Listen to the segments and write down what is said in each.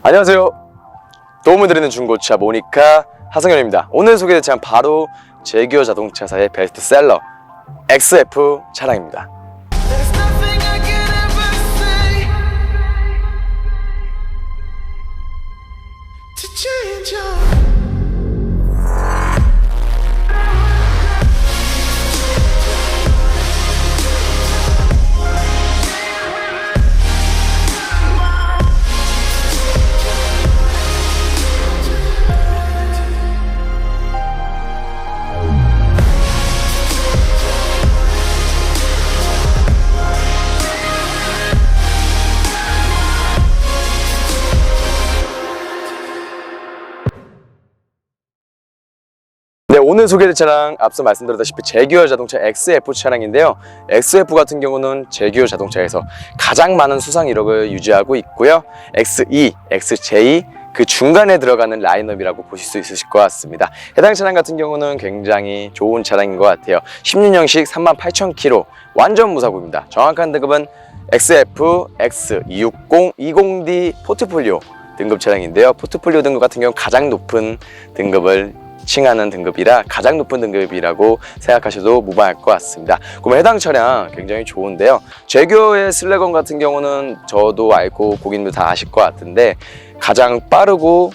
안녕하세요. 도움을 드리는 중고차 모니카 하성현입니다. 오늘 소개될 차량 바로 제규어 자동차사의 베스트셀러 XF 차량입니다. There's nothing I could ever say to change your 네, 오늘 소개될 차량 앞서 말씀드렸다시피 제규어 자동차 XF 차량인데요. XF 같은 경우는 제규어 자동차에서 가장 많은 수상 이력을 유지하고 있고요. XE, XJ 그 중간에 들어가는 라인업이라고 보실 수 있으실 것 같습니다. 해당 차량 같은 경우는 굉장히 좋은 차량인 것 같아요. 16년식 38,000km 완전 무사고입니다. 정확한 등급은 XF X260 20D 포트폴리오 등급 차량인데요. 포트폴리오 등급 같은 경우 가장 높은 등급을 칭하는 등급이라 가장 높은 등급이라고 생각하셔도 무방할 것 같습니다. 그럼 해당 차량 굉장히 좋은데요. 제규어의 슬래건 같은 경우는 저도 알고 고객님도 다 아실 것 같은데 가장 빠르고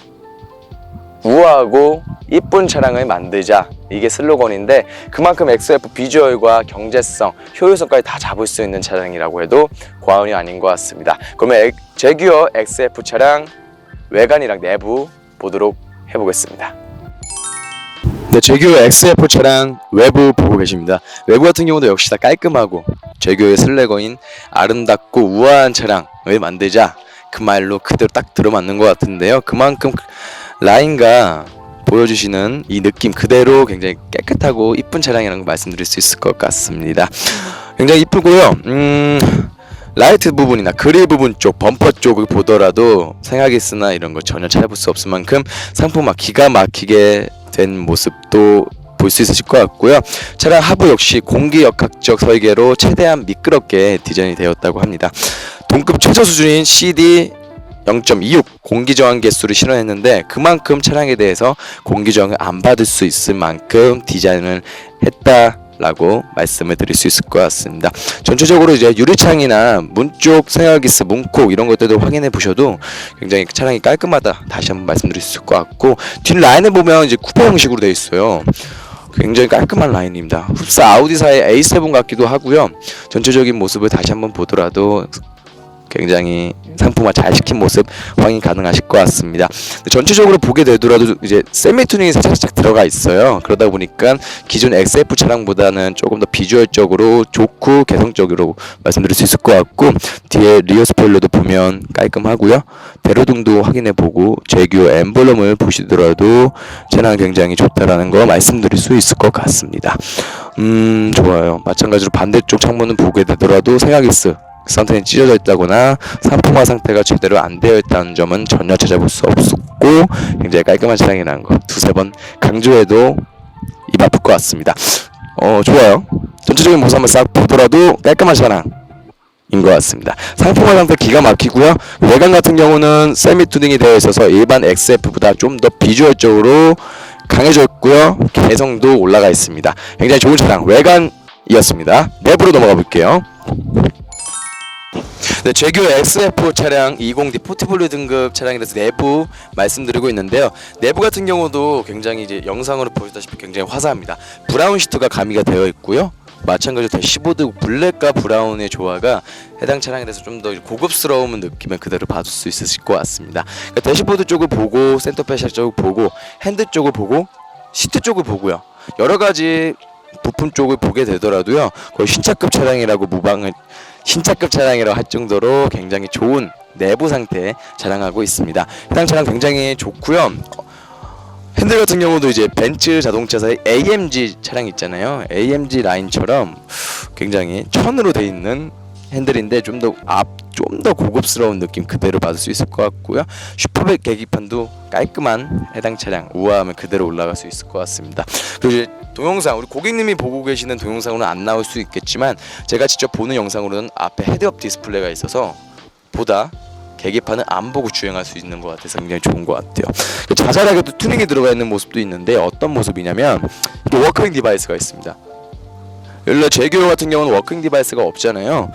우아하고 이쁜 차량을 만들자, 이게 슬로건인데 그만큼 XF 비주얼과 경제성, 효율성까지 다 잡을 수 있는 차량이라고 해도 과언이 아닌 것 같습니다. 그러면 제규어 XF 차량 외관이랑 내부 보도록 해보겠습니다. 네, 제규어 XF 차량 외부 보고 계십니다. 외부 같은 경우도 역시 다 깔끔하고 제규어의 슬래거인 아름답고 우아한 차량을 만들자, 그 말로 그대로 딱 들어맞는 것 같은데요. 그만큼 라인과 보여주시는 이 느낌 그대로 굉장히 깨끗하고 이쁜 차량이라는 걸 말씀드릴 수 있을 것 같습니다. 굉장히 이쁘고요. 라이트 부분이나 그릴 부분 쪽, 범퍼 쪽을 보더라도 생활기스나 이런 거 전혀 찾아볼 수 없을 만큼 상품화 기가 막히게 된 모습도 볼 수 있으실 것 같고요. 차량 하부 역시 공기역학적 설계로 최대한 미끄럽게 디자인이 되었다고 합니다. 동급 최저 수준인 CD 0.26 공기저항 개수를 실현했는데 그만큼 차량에 대해서 공기저항을 안 받을 수 있을 만큼 디자인을 했다라고 말씀을 드릴 수 있을 것 같습니다. 전체적으로 이제 유리창이나 문 쪽 생활기스, 문콕 이런 것들도 확인해 보셔도 굉장히 차량이 깔끔하다 다시 한번 말씀드릴 수 있을 것 같고, 뒷 라인을 보면 이제 쿠페 형식으로 되어 있어요. 굉장히 깔끔한 라인입니다. 흡사 아우디사의 A7 같기도 하고요. 전체적인 모습을 다시 한번 보더라도 굉장히 상품화 잘 시킨 모습 확인 가능하실 것 같습니다. 전체적으로 보게 되더라도 이제 세미 튜닝이 살짝 들어가 있어요. 그러다 보니까 기존 XF 차량보다는 조금 더 비주얼적으로 좋고 개성적으로 말씀드릴 수 있을 것 같고, 뒤에 리어 스포일러도 보면 깔끔하고요. 배로등도 확인해보고 제규어 엠블럼을 보시더라도 차량 굉장히 좋다라는 거 말씀드릴 수 있을 것 같습니다. 좋아요. 마찬가지로 반대쪽 창문을 보게 되더라도 생활기스 상태는 찢어져 있다거나 상품화 상태가 제대로 안 되어 있다는 점은 전혀 찾아볼 수 없었고 굉장히 깔끔한 차량이라는 거 두세 번 강조해도 입 아플 것 같습니다. 좋아요. 전체적인 모습 한번 싹 보더라도 깔끔한 차량인 것 같습니다. 상품화 상태 기가 막히고요. 외관 같은 경우는 세미 튜닝이 되어 있어서 일반 XF보다 좀 더 비주얼적으로 강해져 있고요. 개성도 올라가 있습니다. 굉장히 좋은 차량 외관이었습니다. 내부로 넘어가 볼게요. 네, 제규어 XF 차량 20D 포트폴리오 등급 차량에 대해서 내부 말씀드리고 있는데요. 내부 같은 경우도 굉장히 이제 영상으로 보셨다시피 굉장히 화사합니다. 브라운 시트가 가미가 되어 있고요. 마찬가지로 대시보드 블랙과 브라운의 조화가 해당 차량에 대해서 좀 더 고급스러운 느낌을 그대로 받을 수 있으실 것 같습니다. 그러니까 대시보드 쪽을 보고 센터페시아 쪽을 보고 핸드 쪽을 보고 시트 쪽을 보고요. 여러 가지 부품 쪽을 보게 되더라도요. 거의 신차급 차량이라고 신차급 차량이라고 할 정도로 굉장히 좋은 내부 상태 자랑하고 있습니다. 해당 차량 굉장히 좋고요. 핸들 같은 경우도 이제 벤츠 자동차사의 AMG 차량 있잖아요. AMG 라인처럼 굉장히 천으로 돼 있는 핸들인데 좀 더 고급스러운 느낌 그대로 받을 수 있을 것 같고요. 슈퍼백 계기판도 깔끔한 해당 차량 우아함을 그대로 올라갈 수 있을 것 같습니다. 그리고 이제 동영상, 우리 고객님이 보고 계시는 동영상으로는 안 나올 수 있겠지만 제가 직접 보는 영상으로는 앞에 헤드업 디스플레이가 있어서 보다 계기판을 안 보고 주행할 수 있는 것 같아서 굉장히 좋은 것 같아요. 자잘하게도 튜닝이 들어가 있는 모습도 있는데 어떤 모습이냐면 이게 워킹 디바이스가 있습니다. 원래 제규어 같은 경우는 워킹 디바이스가 없잖아요.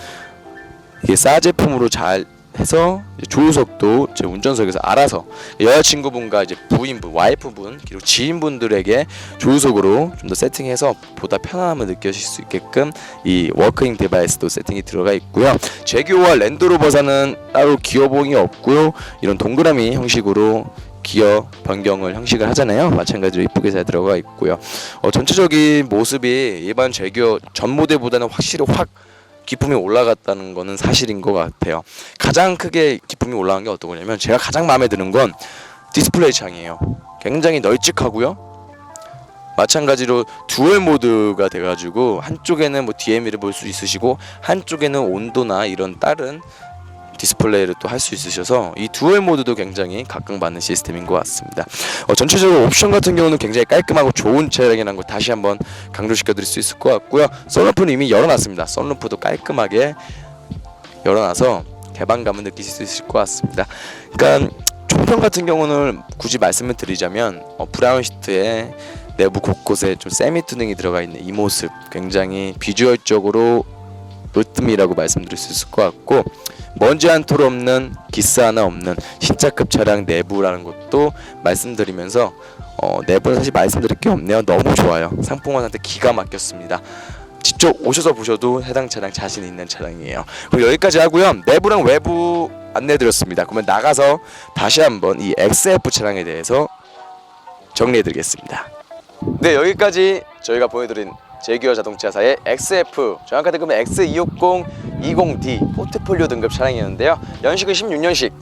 이게 싸 제품으로 잘 해서 조수석도 제 운전석에서 알아서 여자친구분과 이제 부인분, 와이프분 그리고 지인분들에게 조수석으로 좀 더 세팅해서 보다 편안함을 느끼실 수 있게끔 이 워킹 디바이스도 세팅이 들어가 있고요. 제규어와 랜드로버사는 따로 기어봉이 없고요. 이런 동그라미 형식으로 기어 변경을 형식을 하잖아요. 마찬가지로 이쁘게 잘 들어가 있고요. 전체적인 모습이 일반 제규어 전 모델보다는 확실히 확 기품이 올라갔다는 거는 사실인 것 같아요. 가장 크게 기품이 올라간 게 어떤 거냐면 제가 가장 마음에 드는 건 디스플레이 창이에요. 굉장히 널찍하고요. 마찬가지로 듀얼 모드가 돼가지고 한쪽에는 뭐 DME를 볼 수 있으시고 한쪽에는 온도나 이런 다른 디스플레이를 또 할 수 있으셔서 이 듀얼 모드도 굉장히 각광받는 시스템인 것 같습니다. 전체적으로 옵션 같은 경우는 굉장히 깔끔하고 좋은 차량이라는 걸 다시 한번 강조시켜 드릴 수 있을 것 같고요. 썬루프는 이미 열어놨습니다. 썬루프도 깔끔하게 열어놔서 개방감을 느끼실 수 있을 것 같습니다. 그러니까 총평 같은 경우는 굳이 말씀을 드리자면 브라운 시트에 내부 곳곳에 좀 세미 튜닝이 들어가 있는 이 모습 굉장히 비주얼적으로 으뜸이라고 말씀드릴 수 있을 것 같고 먼지 한 톨 없는 기스 하나 없는 신차급 차량 내부라는 것도 말씀드리면서 내부는 사실 말씀드릴 게 없네요. 너무 좋아요. 상품화 상태 기가 막혔습니다. 직접 오셔서 보셔도 해당 차량 자신 있는 차량이에요. 그럼 여기까지 하고요. 내부랑 외부 안내드렸습니다. 그러면 나가서 다시 한번 이 XF 차량에 대해서 정리해드리겠습니다. 네, 여기까지 저희가 보여드린 제규어 자동차사의 XF, 정확하게 보면 X260-20D 포트폴리오 등급 차량이었는데요. 연식은 16년식,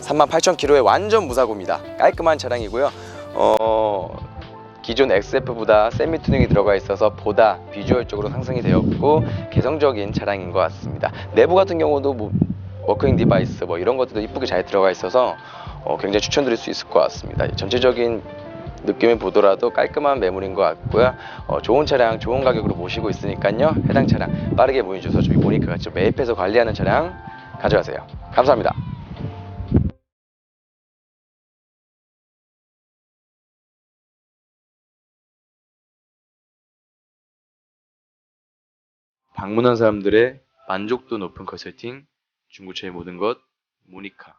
38,000km의 완전 무사고입니다. 깔끔한 차량이고요. 기존 XF보다 세미 튜닝이 들어가 있어서 보다 비주얼적으로 상승이 되었고 개성적인 차량인 것 같습니다. 내부 같은 경우도 뭐 워킹 디바이스 뭐 이런 것들도 이쁘게 잘 들어가 있어서 굉장히 추천드릴 수 있을 것 같습니다. 전체적인 느낌을 보더라도 깔끔한 매물인 것 같고요. 좋은 차량 좋은 가격으로 모시고 있으니까요. 해당 차량 빠르게 문의 주셔서 저희 모니카가 직접 매입해서 관리하는 차량 가져가세요. 감사합니다. 방문한 사람들의 만족도 높은 컨설팅, 중고차의 모든 것 모니카.